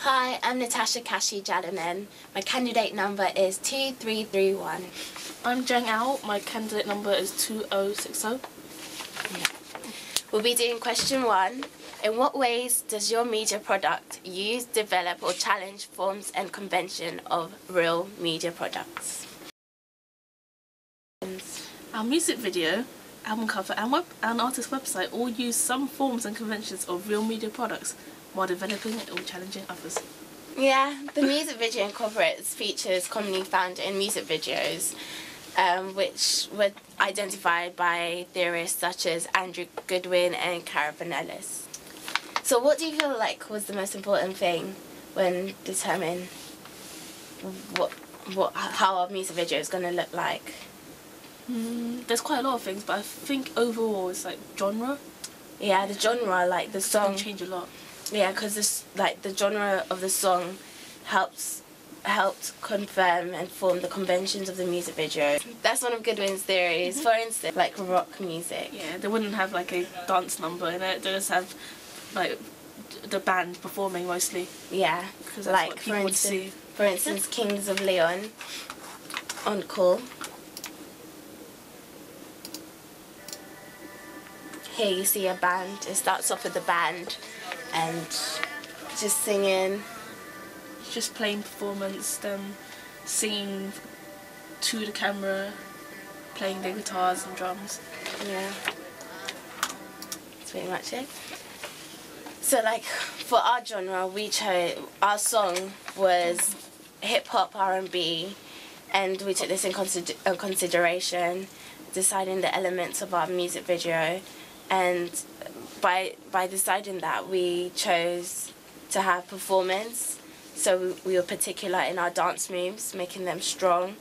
Hi, I'm Natasha Kashi Jalanen. My candidate number is 2331. I'm Jeng Ao. My candidate number is 2060. We'll be doing question 1. In what ways does your media product use, develop or challenge forms and convention of real media products? Our music video, album cover and artist website all use some forms and conventions of real media products while developing or challenging others. Yeah, the music video incorporates features commonly found in music videos, which were identified by theorists such as Andrew Goodwin and Cara Vanellis. So what do you feel like was the most important thing when determining how our music video is going to look like? There's quite a lot of things, but I think overall it's like genre. Yeah, the genre, like the song, can change a lot. Yeah, because the genre of the song helped confirm and form the conventions of the music video. That's one of Goodwin's theories. For instance, like rock music. Yeah, they wouldn't have like a dance number in it. They just have like the band performing mostly. Yeah, because that's what people would see. For instance, Kings of Leon on Call. Here you see a band. It starts off with the band and just singing. Just plain performance, them singing to the camera, playing their guitars and drums. Yeah, that's pretty much it. So like for our genre, our song was hip-hop, R&B, and we took this in consideration, deciding the elements of our music video. And by deciding that, we chose to have performance. So we were particular in our dance moves, making them strong,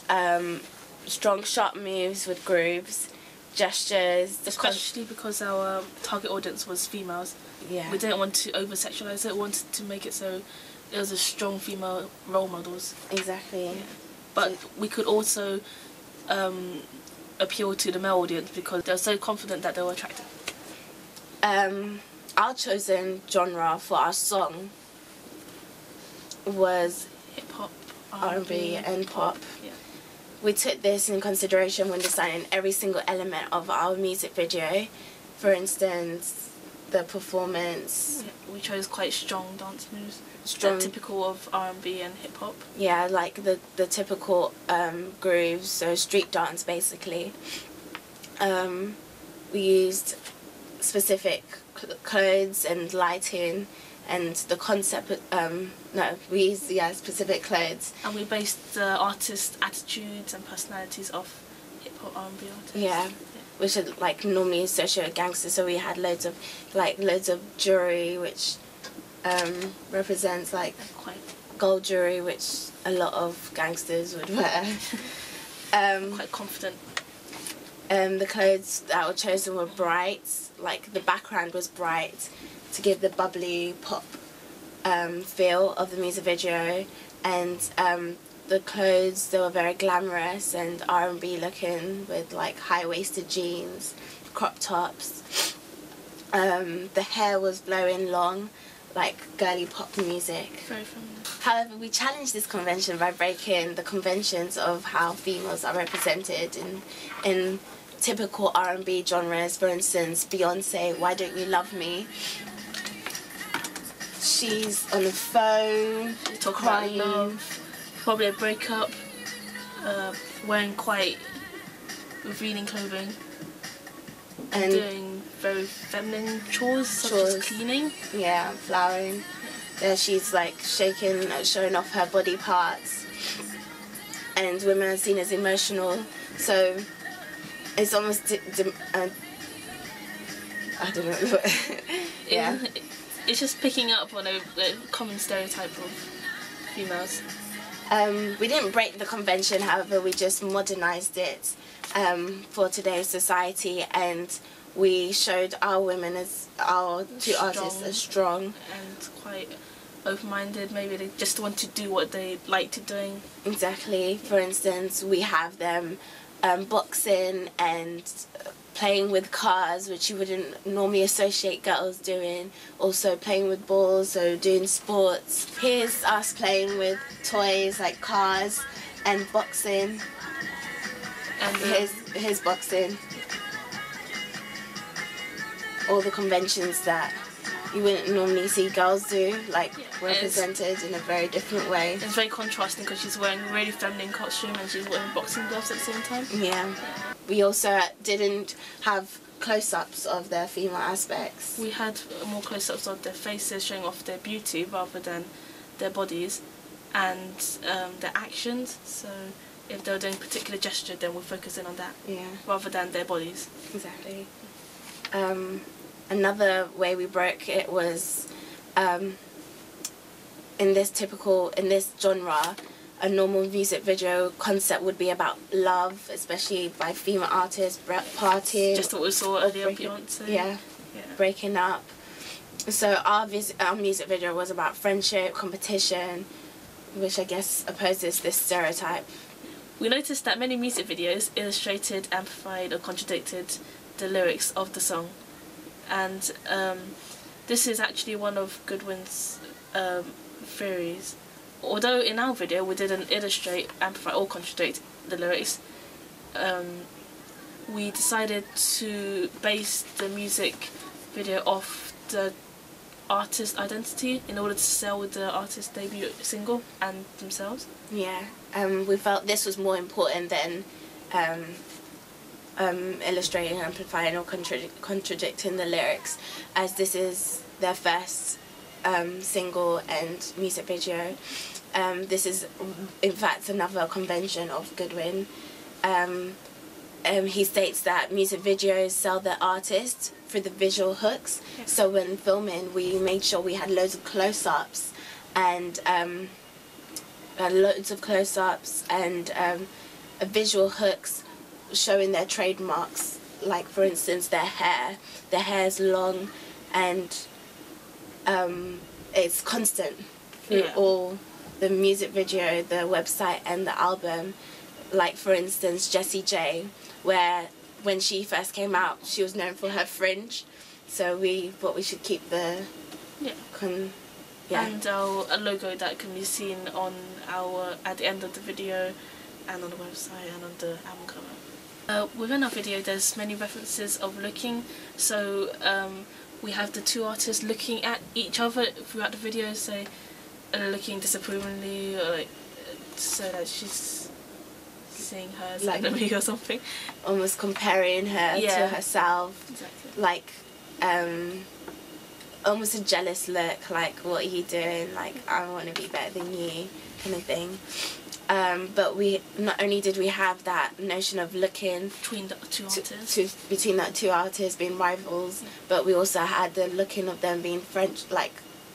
sharp moves with grooves, gestures. Especially because our target audience was females. Yeah. We didn't want to over-sexualize it. We wanted to make it so it was a strong female role models. Exactly. Yeah. But we could also appeal to the male audience because they were so confident that they were attractive. Our chosen genre for our song was hip-hop, R&B and pop. Yeah. We took this in consideration when designing every single element of our music video. For instance, the performance. Yeah, we chose quite strong dance moves. Strong, typical of R&B and hip-hop. Yeah, like the typical grooves, so street dance basically. We used specific clothes and lighting, and the concept. We used specific clothes. And we based the artists' attitudes and personalities off hip-hop R&B artists. Yeah. Which are like normally associated with gangsters. So we had loads of jewelry, which represents like quite gold jewelry, which a lot of gangsters would wear. Quite confident. The clothes that were chosen were bright, like the background was bright to give the bubbly pop feel of the music video, and the clothes, they were very glamorous and R&B looking with like high-waisted jeans, crop tops. The hair was blowing long, like girly pop music. Very familiar. However, we challenged this convention by breaking the conventions of how females are represented in typical R&B genres. For instance, Beyonce, Why Don't You Love Me? She's on the phone, talking about love, probably a breakup, wearing quite revealing clothing, and doing very feminine chores such as cleaning. Yeah, flowering. There she's like shaking, showing off her body parts, and women are seen as emotional. So it's almost I don't know. Yeah. It's just picking up on a common stereotype of females. We didn't break the convention, however, we just modernized it for today's society, and we showed our women as our two artists as strong and quite open-minded. Maybe they just want to do what they like to doing. Exactly. For instance, we have them boxing and playing with cars, which you wouldn't normally associate girls doing. Also playing with balls, so doing sports. Here's us playing with toys like cars and boxing. And here's boxing. All the conventions that you wouldn't normally see girls do, like represented in a very different way. It's very contrasting because she's wearing a really feminine costume and she's wearing boxing gloves at the same time. Yeah. We also didn't have close-ups of their female aspects. We had more close-ups of their faces showing off their beauty rather than their bodies and their actions. So if they were doing a particular gesture, then we'll focus in on that rather than their bodies. Exactly. Another way we broke it was in this genre, a normal music video concept would be about love, especially by female artists, partying. Just what we saw earlier, Beyonce. Yeah, breaking up. So our music video was about friendship, competition, which I guess opposes this stereotype. We noticed that many music videos illustrated, amplified or contradicted the lyrics of the song. And this is actually one of Goodwin's theories. Although in our video we didn't illustrate, amplify or contradict the lyrics, we decided to base the music video off the artist identity in order to sell the artist's debut single and themselves. Yeah, we felt this was more important than illustrating, amplifying or contradicting the lyrics, as this is their first single and music video. This is in fact another convention of Goodwin. He states that music videos sell their artists through the visual hooks. So when filming, we made sure we had loads of close-ups and visual hooks showing their trademarks, like for instance their hair. Their hair is long and it's constant through all the music video, the website and the album. Like for instance Jessie J, where when she first came out she was known for her fringe, so we thought we should keep the and our logo that can be seen on at the end of the video and on the website and on the album cover. Within our video there's many references of looking, so we have the two artists looking at each other throughout the video, so looking disapprovingly, or like so that she's seeing her as like enemy or something. Almost comparing her to herself. Exactly. Like almost a jealous look, like what are you doing? Like I want to be better than you, kind of thing. But we not only did we have that notion of looking between the two artists being rivals, but we also had the looking of them being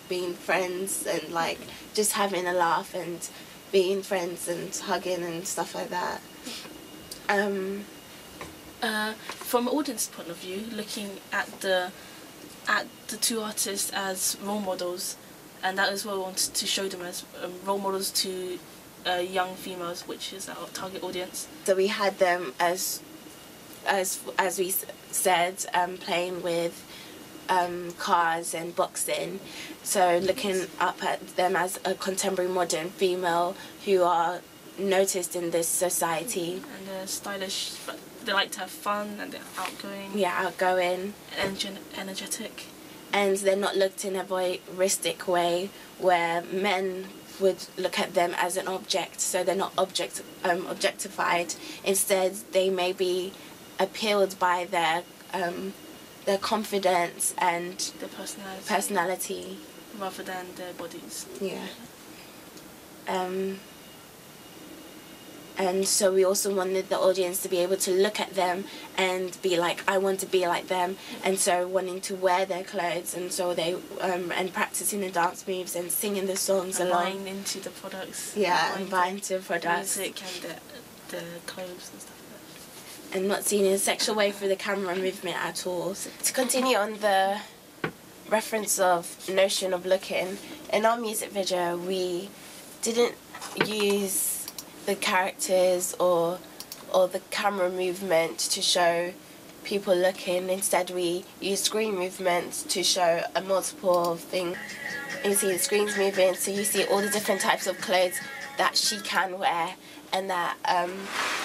being friends and like just having a laugh and being friends and hugging and stuff like that. From an audience point of view, looking at the two artists as role models, and that is what we wanted to show them as role models to young females, which is our target audience. So we had them as we said, playing with cars and boxing, so looking up at them as a contemporary modern female who are noticed in this society. And they're stylish, but they like to have fun and they're outgoing. Yeah, outgoing. Energetic. And they're not looked in a voyeuristic way where men would look at them as an object, so they're not objectified. Instead, they may be appealed by their confidence and their personality rather than their bodies. Yeah. And so we also wanted the audience to be able to look at them and be like, I want to be like them, and so wanting to wear their clothes, and so they and practicing the dance moves and singing the songs and along. Buying into the products. Yeah, and buying into the products. Music and the clothes and stuff like that. And not seen in a sexual way through the camera movement at all. So to continue on the reference of notion of looking, in our music video we didn't use the characters or the camera movement to show people looking. Instead, we use screen movements to show a multiple thing. You see the screens moving, so you see all the different types of clothes that she can wear, and that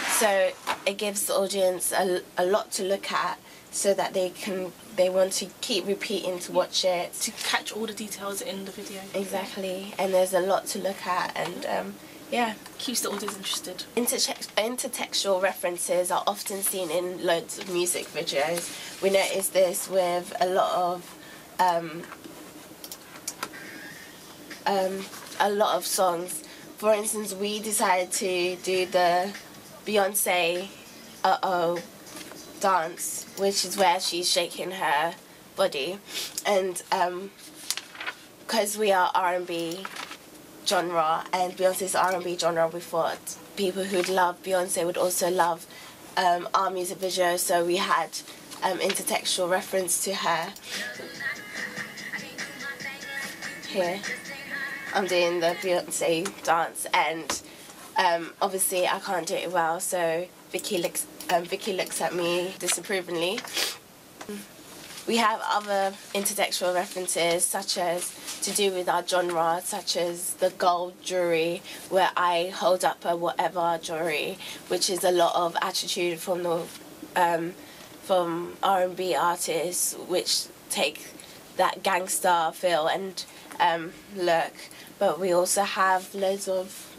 so it gives the audience a lot to look at, so that they want to keep repeating to watch it, to catch all the details in the video. Exactly, and there's a lot to look at, and yeah, keeps the audience interested. Intertextual references are often seen in loads of music videos. We notice this with a lot of songs. For instance, we decided to do the Beyonce "Uh-Oh" dance, which is where she's shaking her body, and because we are R&B genre and Beyonce's R&B genre, we thought people who'd love Beyonce would also love our music video, so we had intertextual reference to her. Here I'm doing the Beyonce dance, and obviously I can't do it well, so Vicky looks at me disapprovingly. We have other intertextual references, such as to do with our genre, such as the gold jewelry, where I hold up a whatever jewelry, which is a lot of attitude from the from R&B artists, which take that gangster feel and look. But we also have loads of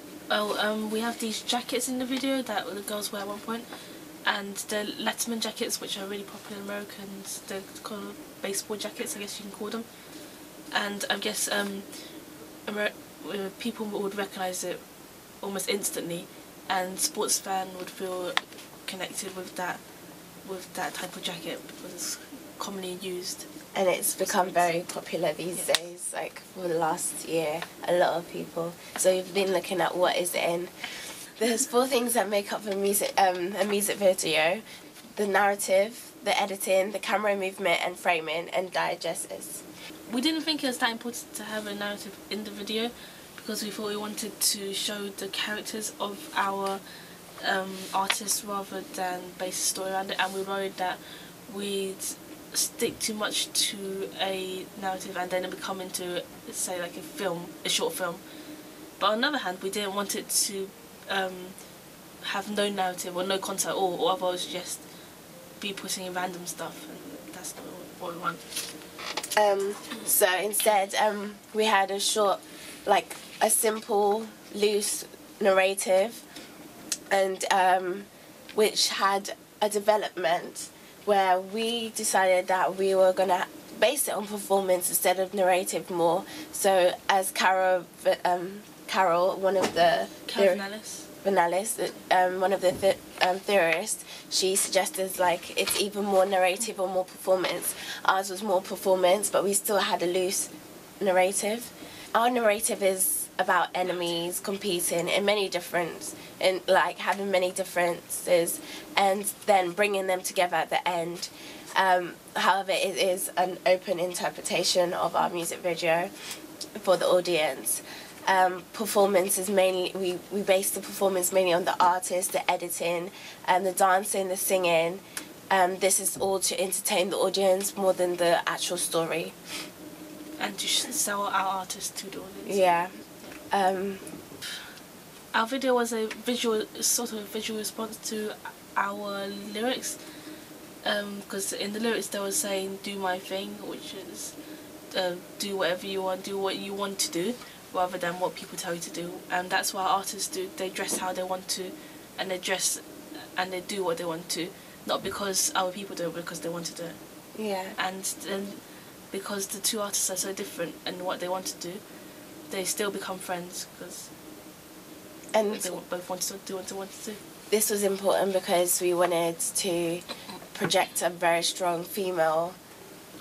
we have these jackets in the video that the girls wear at one point, and the Latymer jackets, which are really popular in Americans. They're called baseball jackets, I guess you can call them. And I guess people would recognise it almost instantly, and sports fan would feel connected with that type of jacket because it's commonly used. And it's become very popular these days, like for the last year, a lot of people. So we've been looking at what is in. There's 4 things that make up a music video: the narrative, the editing, the camera movement and framing, and digesters. We didn't think it was that important to have a narrative in the video because we thought we wanted to show the characters of our artists rather than base a story around it, and we worried that we'd stick too much to a narrative and then it would come into, say, like a short film. But on the other hand, we didn't want it to have no narrative or no content at all, or otherwise just be putting in random stuff, and that's not what we want. So instead, we had a short, like a simple, loose narrative, and which had a development where we decided that we were going to base it on performance instead of narrative more. So as Carol, one of the one of the theorists, she suggested like it's even more narrative or more performance. Ours was more performance, but we still had a loose narrative. Our narrative is about enemies competing in many different, like having many differences, and then bringing them together at the end. However, it is an open interpretation of our music video for the audience. Performance is mainly, we base the performance mainly on the artist, the editing, the dancing, the singing. This is all to entertain the audience more than the actual story. And to sell our artists to the audience. Yeah. Our video was a visual response to our lyrics, because in the lyrics they were saying "do my thing," which is do whatever you want, do what you want to do, rather than what people tell you to do. And that's what artists do. They dress how they want to, and they dress and they do what they want to, not because other people do it, but because they want to do it. Yeah. And then because the two artists are so different in what they want to do, they still become friends because they both want to do what they want to do. This was important because we wanted to project a very strong female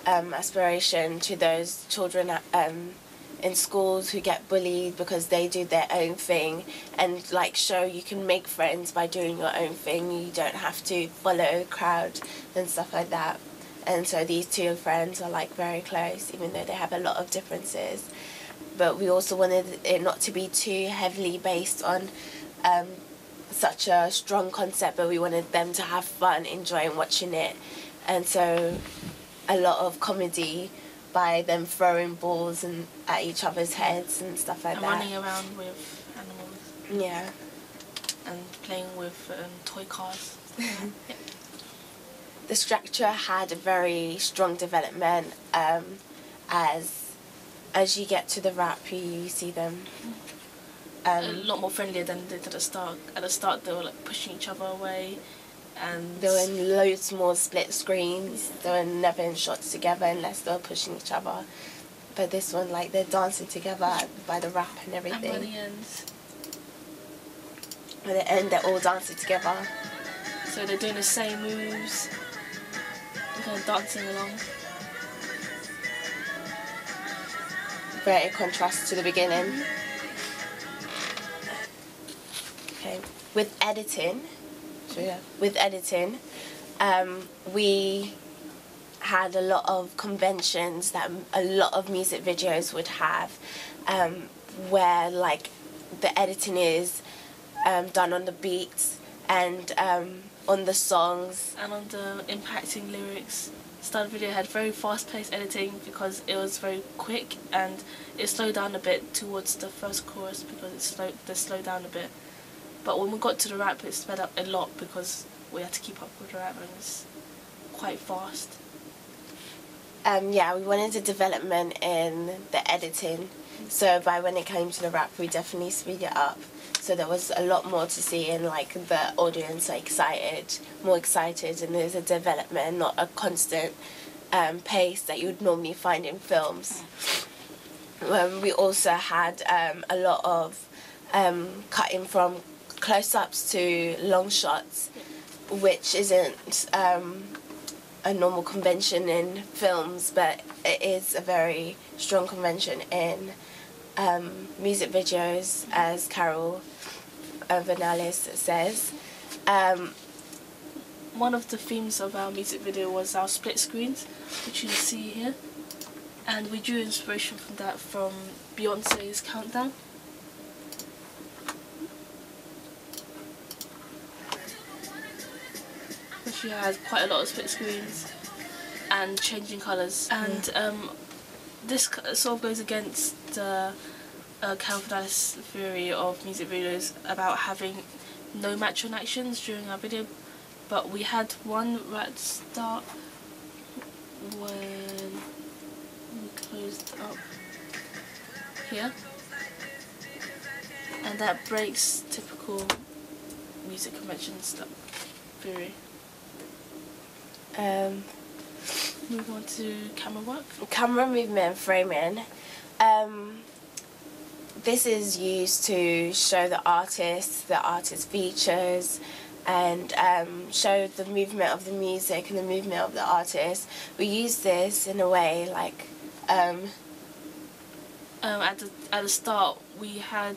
aspiration to those children in schools who get bullied because they do their own thing, and like show you can make friends by doing your own thing. You don't have to follow the crowd and stuff like that. And so these two friends are like very close, even though they have a lot of differences. But we also wanted it not to be too heavily based on such a strong concept, but we wanted them to have fun enjoying watching it. and so a lot of comedy by them throwing balls and at each other's heads and stuff like and that. running around with animals. Yeah. And playing with toy cars. Yeah. The structure had a very strong development as you get to the rap, you see them a lot more friendlier than they did at the start. At the start, they were like pushing each other away, and there were loads more split screens. They were never in shots together unless they were pushing each other. But this one, like, they're dancing together by the rap and everything. And by the end. At the end, they're all dancing together. So they're doing the same moves, kind of dancing along. Very contrast to the beginning. Okay, with editing, we had a lot of conventions that a lot of music videos would have, where like the editing is done on the beats and on the songs and on the impacting lyrics. Start video had very fast-paced editing because it was very quick, and it slowed down a bit towards the first chorus because they slowed down a bit. But when we got to the rap, it sped up a lot because we had to keep up with the rap, and it's quite fast. Yeah, we wanted a development in the editing, so by when it came to the rap, we definitely speed it up. So there was a lot more to see, and like the audience are more excited, and there's a development, not a constant pace that you would normally find in films. We also had a lot of cutting from close-ups to long shots, which isn't a normal convention in films, but it is a very strong convention in music videos, as Carol Vernalis says. One of the themes of our music video was our split screens, which you see here, and we drew inspiration from that from Beyonce's Countdown. She has quite a lot of split screens and changing colours, and this sort of goes against the Carol Vernalis theory of music videos about having no match-on actions during our video, but we had one right at the start when we closed up here, and that breaks typical music convention stuff theory. Move on to camera work. Camera movement and framing. This is used to show the artist features, and show the movement of the music and the movement of the artist. We use this in a way like at the start we had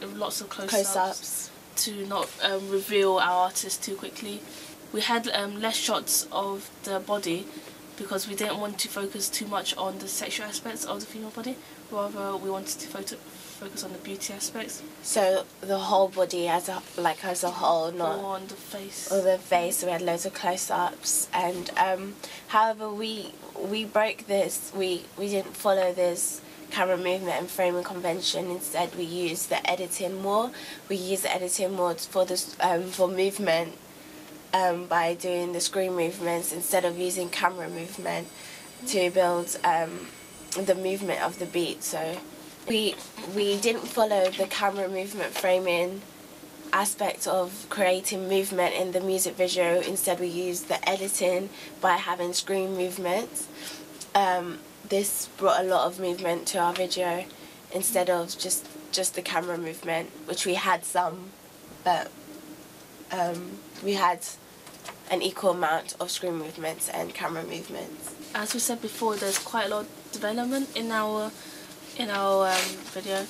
lots of close-ups to not reveal our artist too quickly. We had less shots of the body because we didn't want to focus too much on the sexual aspects of the female body. Rather, we wanted to focus on the beauty aspects. So the whole body as a whole, not or on the face. Or the face. We had loads of close-ups, and however we broke this. We didn't follow this camera movement and framing convention. Instead, we used the editing more. We used the editing more for this for movement. By doing the screen movements instead of using camera movement to build the movement of the beat. So we didn't follow the camera movement framing aspect of creating movement in the music video. Instead, we used the editing by having screen movements. This brought a lot of movement to our video instead of just the camera movement, which we had some, but we had an equal amount of screen movements and camera movements. As we said before, there's quite a lot of development in our video.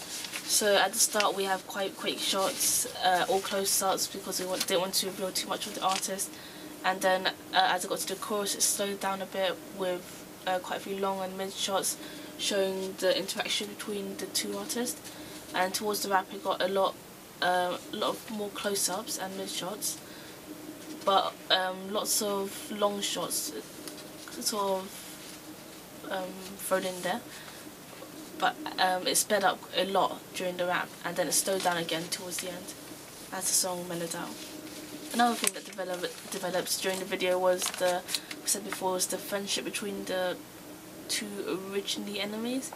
So at the start we have quite quick shots, all close-ups, because we didn't want to reveal too much of the artist. And then as I got to the chorus, it slowed down a bit with quite a few long and mid shots showing the interaction between the two artists. And towards the rap, it got a lot more close-ups and mid shots. but lots of long shots sort of thrown in there. But it sped up a lot during the rap, and then it slowed down again towards the end as the song mellowed out. Another thing that developed during the video was the friendship between the two originally enemies,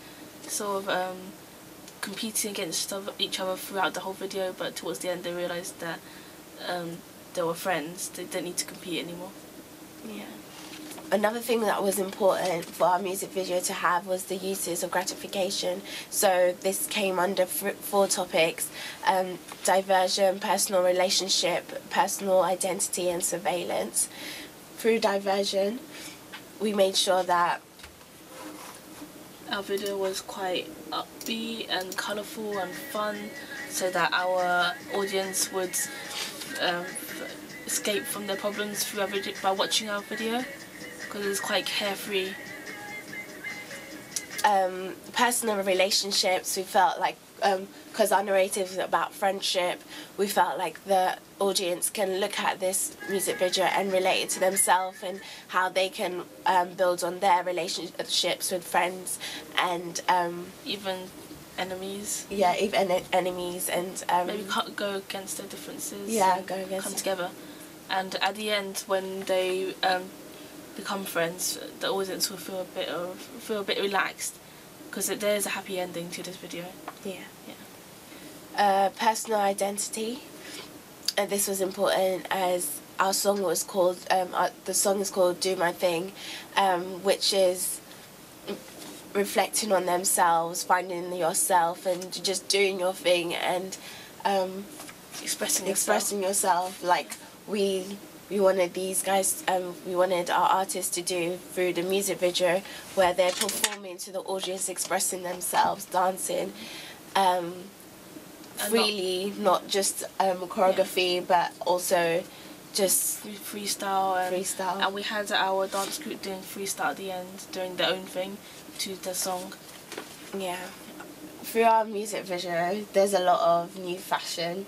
sort of competing against each other throughout the whole video, but towards the end they realised that they were friends, they didn't need to compete anymore. Yeah. Another thing that was important for our music video to have was the uses of gratification. So this came under 4 topics: diversion, personal relationship, personal identity and surveillance. Through diversion, we made sure that our video was quite upbeat and colourful and fun, so that our audience would escape from their problems through our video by watching our video, because it's quite carefree. Personal relationships, we felt like, because our narrative is about friendship, we felt like the audience can look at this music video and relate it to themselves, and how they can build on their relationships with friends and even enemies. Yeah, even enemies, and maybe go against their differences. Yeah, go against. Come together, and at the end, when they become friends, the audience will feel a bit relaxed, because there is a happy ending to this video. Yeah. Personal identity, and this was important as our song was called. The song is called "Do My Thing," which is reflecting on themselves, finding yourself, and just doing your thing, and expressing yourself. Like we wanted these guys, we wanted our artists to do through the music video, where they're performing to the audience, expressing themselves, dancing freely, not just choreography, but also just freestyle. And we had our dance group doing freestyle at the end, doing their own thing to the song. Yeah. Through our music video, there's a lot of new fashion.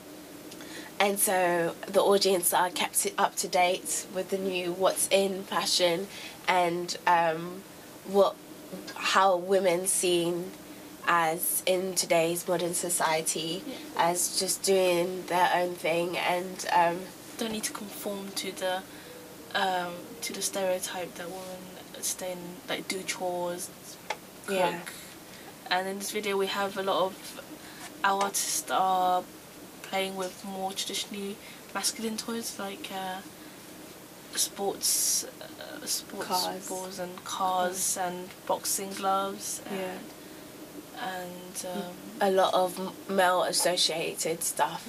And so the audience are kept up to date with the new what's in fashion, and how women seen as in today's modern society, as just doing their own thing, and don't need to conform to the stereotype that women do chores, cook. Yeah. And in this video we have a lot of our artists are playing with more traditionally masculine toys, like sports balls and cars and boxing gloves, and a lot of male associated stuff.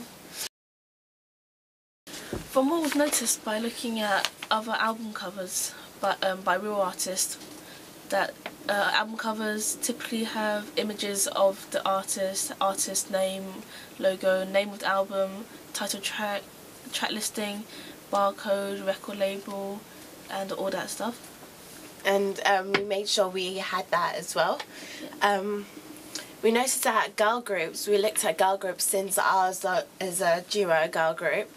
From what we've noticed by looking at other album covers by real artists, that album covers typically have images of the artist name, logo, name of the album, title track listing, barcode, record label, and all that stuff. And we made sure we had that as well. We noticed that girl groups, we looked at girl groups since ours is a duo girl group,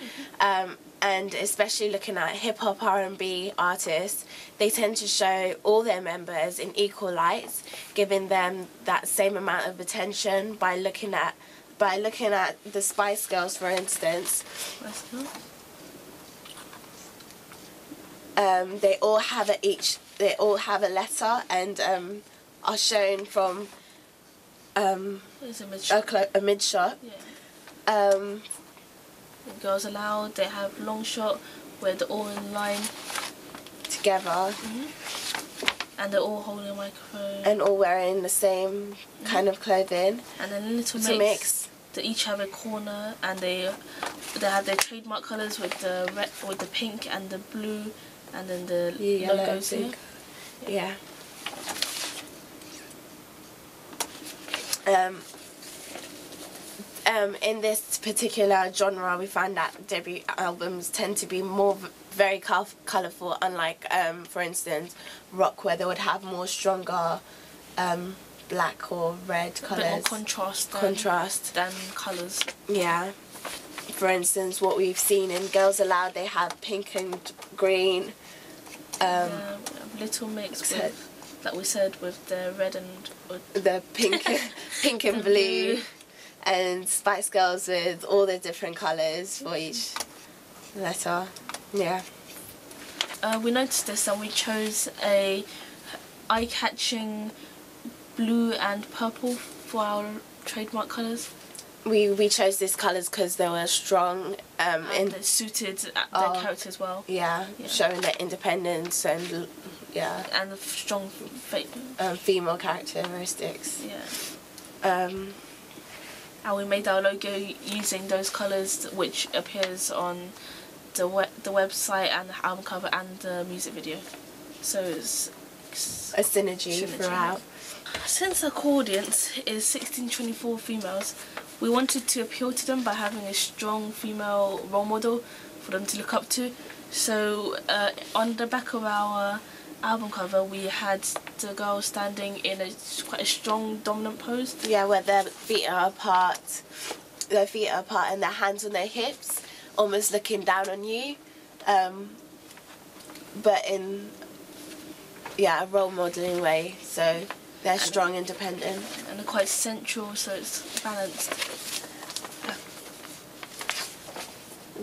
and especially looking at hip-hop R&B artists, they tend to show all their members in equal lights, giving them that same amount of attention by looking at the Spice Girls, for instance. They all have a letter, and are shown from a mid shot. Yeah. Girls Aloud, they have long shot where they're all in line together, and they're all holding a microphone and all wearing the same kind of clothing. And then Little Mix, they each have a corner, and they have their trademark colours with the red, with the pink and the blue, and then the logos here. Yeah. In this particular genre, we find that debut albums tend to be very colourful, unlike, for instance, rock, where they would have more stronger black or red colours. A bit more contrast than colours. Yeah. for instance, what we've seen in Girls Aloud, they have pink and green. Little Mix with, like we said, with the red and the pink, pink and blue, and Spice Girls with all the different colours for each letter. Yeah. We noticed this and we chose a eye-catching blue and purple for our trademark colours. We chose these colours because they were strong and they suited their character as well. Yeah, showing their independence and and the strong female characteristics. Yeah. And we made our logo using those colours, which appears on the website and the album cover and the music video. So it's a synergy throughout. Since our core audience is 16-24 females, we wanted to appeal to them by having a strong female role model for them to look up to. So on the back of our album cover, we had the girl standing in quite a strong dominant pose. Yeah, where their feet are apart, and their hands on their hips, almost looking down on you, but in a role modeling way. So they're strong, independent, and they're quite central, so it's balanced.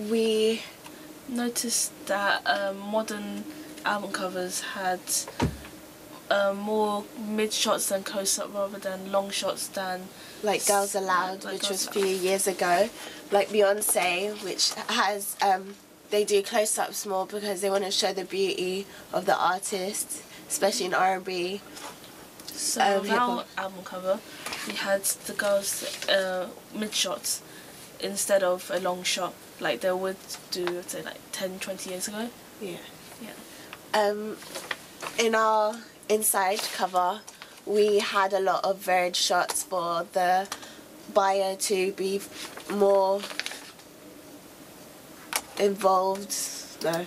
We noticed that modern album covers had more mid shots than close up, rather than long shots than like Girls Aloud, which was a few years ago. Like Beyonce, which has they do close ups more because they want to show the beauty of the artist, especially in R&B. So with our album cover, we had the girls mid shots instead of a long shot like they would do, say, like 10-20 years ago. Yeah. Yeah. In our inside cover, we had a lot of varied shots for the buyer to be more involved. No.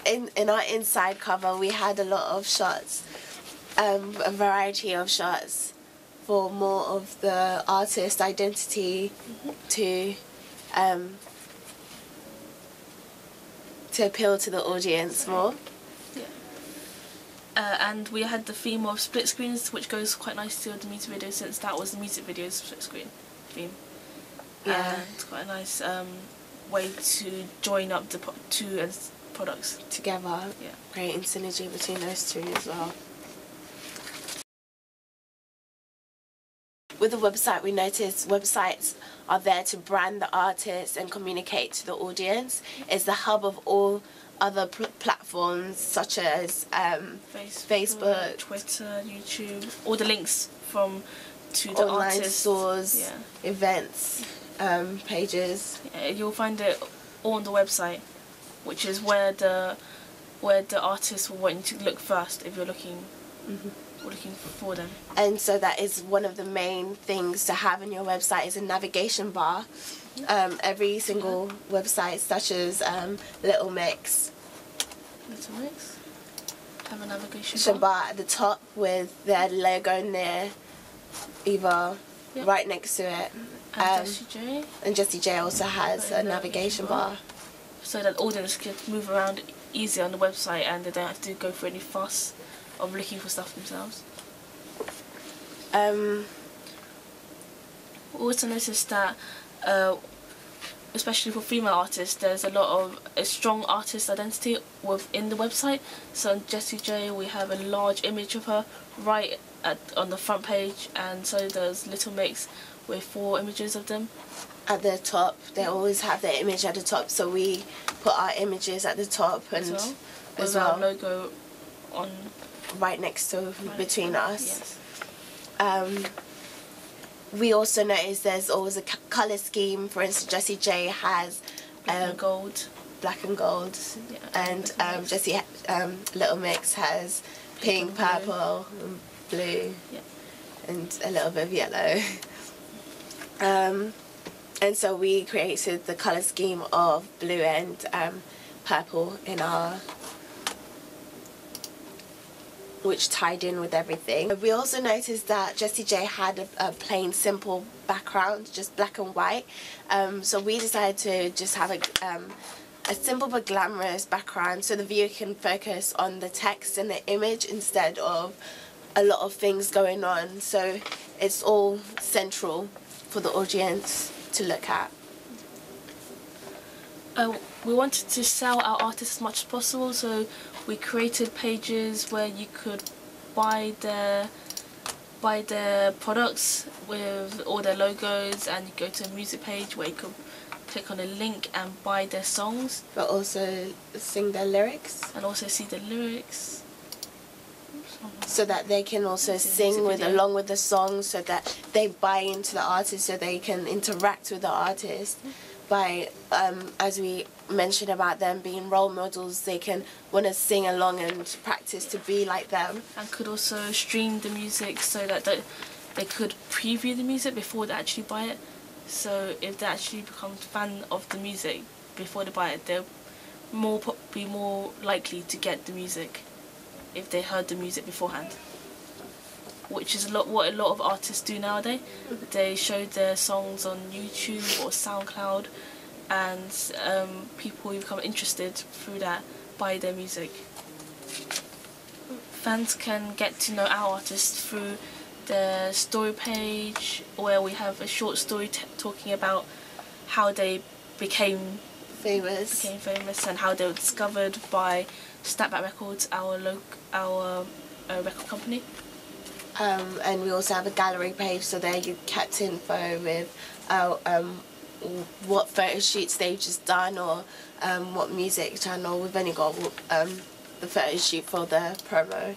In our inside cover, we had a lot of shots, a variety of shots for more of the artist identity to appeal to the audience more. And we had the theme of split screens, which goes quite nicely with the music video, since that was the music video's split screen theme. Yeah, it's quite a nice way to join up the two products together. Yeah, creating synergy between those two as well. With the website, we noticed websites are there to brand the artist and communicate to the audience. It's the hub of all other platforms such as Facebook, Twitter, YouTube, all the links to the online artists, stores, events, pages. Yeah, you'll find it all on the website, which is where the artists will want you to look first if you're looking for them. And so that is one of the main things to have in your website is a navigation bar. Every single website, such as Little Mix, have a navigation bar at the top with their logo in there, either right next to it. And Jessie J also has a navigation bar, so that audience can move around easy on the website and they don't have to go through any fuss of looking for stuff themselves. We also noticed that especially for female artists, there's a strong artist identity within the website. So on Jessie J, we have a large image of her right on the front page, and so does Little Mix with 4 images of them. At the top, they always have their image at the top, so we put our images at the top and as well. Our logo on right next to between us. Yes. We also noticed there's always a colour scheme. For instance, Jessie J has black and gold, and Little Mix has pink, purple, and blue, and a little bit of yellow. And so we created the colour scheme of blue and purple in our which tied in with everything. We also noticed that Jessie J had a plain simple background, just black and white, so we decided to just have a simple but glamorous background so the viewer can focus on the text and the image instead of a lot of things going on, so it's all central for the audience to look at. We wanted to sell our artists as much as possible, so we created pages where you could buy their products with all their logos, and you go to a music page where you could click on a link and buy their songs. But also sing their lyrics. And also see the lyrics. So that they can also sing along with the song, so that they buy into the artist, so they can interact with the artist. By, as we mentioned about them being role models, they can want to sing along and practice to be like them. And could also stream the music so that they could preview the music before they actually buy it. So if they actually become a fan of the music before they buy it, they'll be more likely to get the music if they heard the music beforehand, which is what a lot of artists do nowadays. They show their songs on YouTube or SoundCloud, and people who become interested through that buy their music. Fans can get to know our artists through the story page, where we have a short story talking about how they became famous and how they were discovered by Snapback Records, our record company. And we also have a gallery page, so there you kept info with what photo shoots they've just done, or what music channel. We've only got the photo shoot for the promo,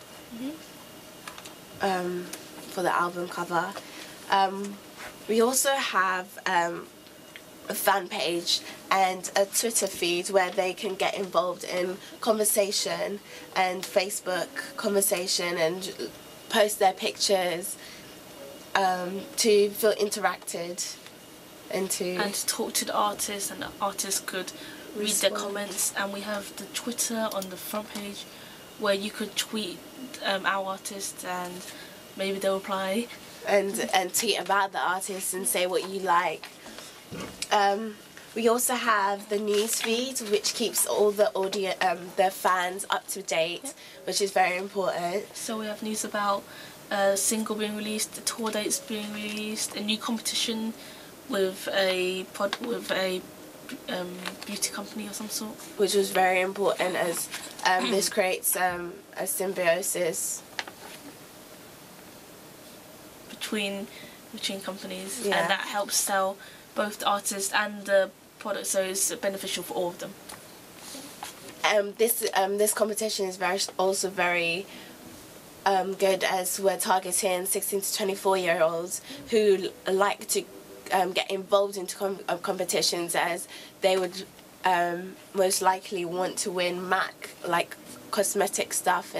for the album cover. We also have a fan page and a Twitter feed where they can get involved in conversation and Facebook conversation and post their pictures, to feel interacted and to talk to the artists, and the artists could read their comments. And we have the Twitter on the front page where you could tweet our artists, and maybe they'll reply and tweet about the artists and say what you like. We also have the news feed, which keeps all the their fans up to date, which is very important. So we have news about a single being released, a tour dates being released, a new competition with a beauty company or some sort. Which was very important, as this creates a symbiosis between companies, and that helps sell both the artist and the product, so it's beneficial for all of them. This competition is also very good, as we're targeting 16 to 24-year-olds who like to get involved into competitions, as they would most likely want to win MAC, like cosmetic stuff.